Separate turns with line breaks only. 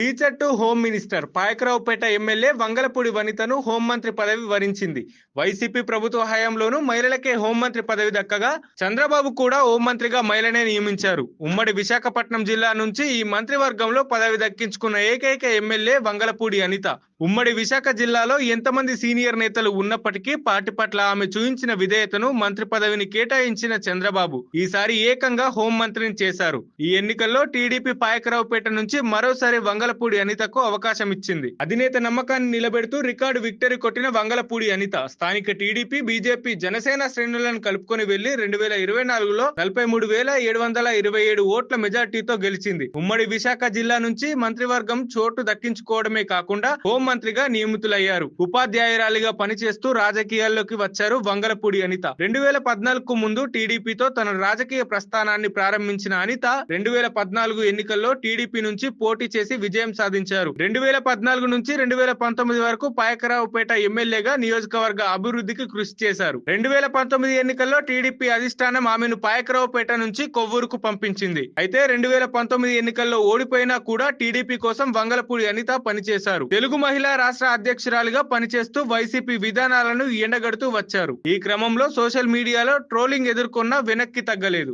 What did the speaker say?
Teacher to home minister Payakaraopeta MLA Vangalapudi వనితను హోంమంత్రి పదవి వరించింది. వైసీపీ ప్రభుత్వ హయాంలోనూ మహిళలకే హోంమంత్రి పదవి దక్కగా చంద్రబాబు కూడా హోంమంత్రిగా మహిళనే నియమించారు. ఉమ్మడి విశాఖపట్నం జిల్లా నుంచి ఈ మంత్రివర్గంలో పదవి దక్కించుకున్న ఏకైక ఎమ్మెల్యే వంగలపూడి అనిత. ఉమ్మడి విశాఖ జిల్లాలో ఎంతమంది సీనియర్ నేతలు ఉన్నప్పటికీ పార్టీ పట్ల ఆమె చూయించిన విధేయతను మంత్రి పదవిని కేటాయించిన చంద్రబాబు ఈసారి ఏకంగా హోంమంత్రిని చేశారు. ఈ ఎన్నికల్లో టీడీపీ పాయకరావుపేట నుంచి మరోసారి వంగలపూడి అనితకు అవకాశం ఇచ్చింది. అధినేత నమ్మకాన్ని నిలబెడుతూ రికార్డు విక్టరీ కొట్టిన వంగలపూడి అనిత స్థానిక టీడీపీ, బీజేపీ, జనసేన శ్రేణులను కలుపుకొని వెళ్లి 2024లో 43,727 ఓట్ల మెజార్టీతో గెలిచింది. ఉమ్మడి విశాఖ జిల్లా నుంచి మంత్రివర్గం చోటు దక్కించుకోవడమే కాకుండా హోంమంత్రిగా నియమితులయ్యారు. ఉపాధ్యాయురాలిగా పనిచేస్తూ రాజకీయాల్లోకి వచ్చారు వంగలపూడి అనిత. 2014కు ముందు టీడీపీతో తన రాజకీయ ప్రస్థానాన్ని ప్రారంభించిన అనిత 2014 ఎన్నికల్లో టీడీపీ నుంచి పోటీ చేసి విజయం సాధించారు. 2014 నుంచి 2019 వరకు పాయకరావుపేట ఎమ్మెల్యేగా నియోజకవర్గ అభివృద్ధికి కృషి చేశారు. 2019 ఎన్నికల్లో టీడీపీ అధిష్టానం ఆమెను పాయకరావుపేట నుంచి కొవ్వూరుకు పంపించింది. అయితే 2019 ఎన్నికల్లో ఓడిపోయినా కూడా టీడీపీ కోసం వంగలపూడి అనిత పనిచేశారు. తెలుగు మహిళా రాష్ట్ర అధ్యక్షురాలిగా పనిచేస్తూ వైసీపీ విధానాలను ఎండగడుతూ వచ్చారు. ఈ క్రమంలో సోషల్ మీడియాలో ట్రోలింగ్ ఎదుర్కొన్నా వెనక్కి తగ్గలేదు.